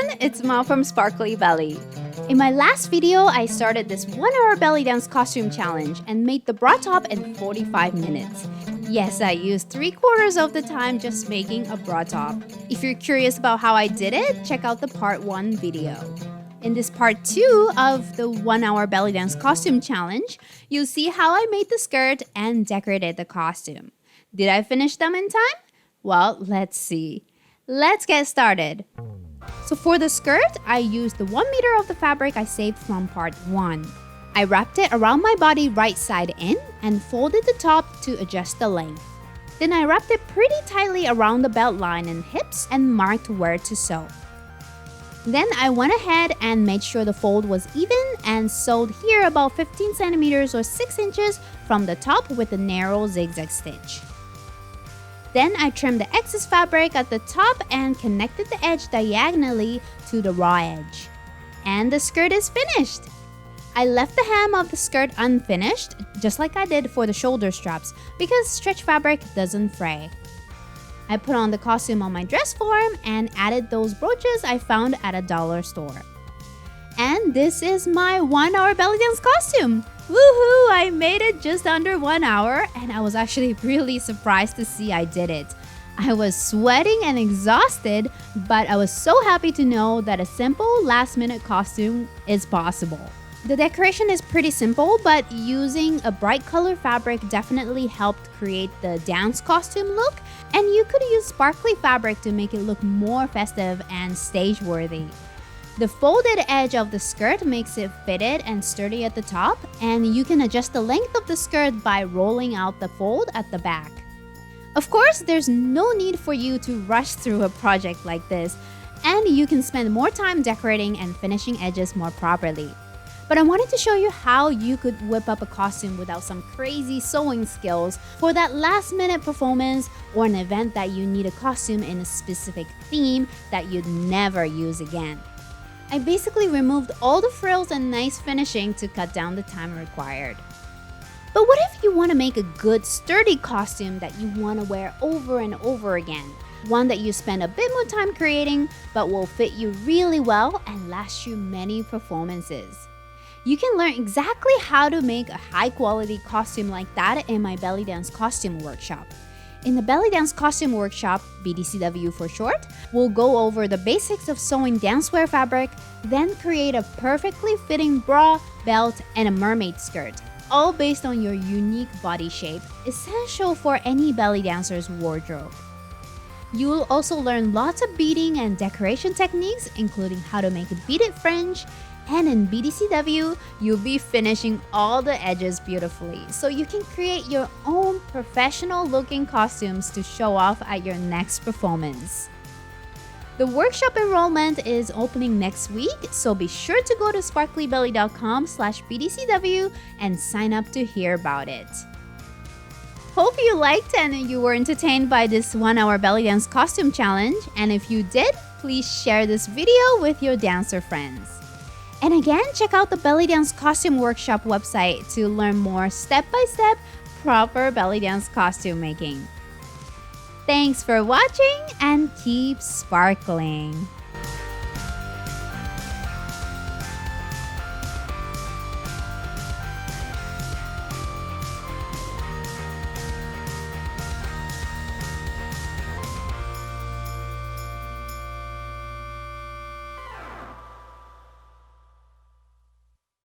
everyone, it's Ma from Sparkly Belly. In my last video, I started this 1-hour belly dance costume challenge and made the bra top in 45 minutes. Yes, I used 3/4 of the time just making a bra top. If you're curious about how I did it, check out the part 1 video. In this part 2 of the 1-hour belly dance costume challenge, you'll see how I made the skirt and decorated the costume. Did I finish them in time? Well, let's see. Let's get started. So for the skirt, I used the 1 meter of the fabric I saved from part 1. I wrapped it around my body right side in and folded the top to adjust the length. Then I wrapped it pretty tightly around the belt line and hips and marked where to sew. Then I went ahead and made sure the fold was even and sewed here about 15 centimeters or 6 inches from the top with a narrow zigzag stitch. Then I trimmed the excess fabric at the top and connected the edge diagonally to the raw edge. And the skirt is finished! I left the hem of the skirt unfinished, just like I did for the shoulder straps, because stretch fabric doesn't fray. I put on the costume on my dress form and added those brooches I found at a dollar store. And this is my 1-hour belly dance costume! Woohoo! I made it just under 1 hour, and I was actually really surprised to see I did it. I was sweating and exhausted, but I was so happy to know that a simple last-minute costume is possible. The decoration is pretty simple, but using a bright color fabric definitely helped create the dance costume look, and you could use sparkly fabric to make it look more festive and stage-worthy. The folded edge of the skirt makes it fitted and sturdy at the top, and you can adjust the length of the skirt by rolling out the fold at the back. Of course, there's no need for you to rush through a project like this, and you can spend more time decorating and finishing edges more properly. But I wanted to show you how you could whip up a costume without some crazy sewing skills for that last-minute performance or an event that you need a costume in a specific theme that you'd never use again. I basically removed all the frills and nice finishing to cut down the time required. But what if you want to make a good sturdy costume that you want to wear over and over again? One that you spend a bit more time creating but will fit you really well and last you many performances. You can learn exactly how to make a high-quality costume like that in my belly dance costume workshop. In the belly dance costume workshop, BDCW for short, we'll go over the basics of sewing dancewear fabric, then create a perfectly fitting bra, belt, and a mermaid skirt, all based on your unique body shape, essential for any belly dancer's wardrobe. You'll also learn lots of beading and decoration techniques, including how to make a beaded fringe, and in BDCW, you'll be finishing all the edges beautifully, so you can create your own professional-looking costumes to show off at your next performance. The workshop enrollment is opening next week, so be sure to go to sparklybelly.com/BDCW and sign up to hear about it. Hope you liked and you were entertained by this 1-hour belly dance costume challenge, and if you did, please share this video with your dancer friends. And again, check out the Belly Dance Costume Workshop website to learn more step-by-step proper belly dance costume making. Thanks for watching and keep sparkling!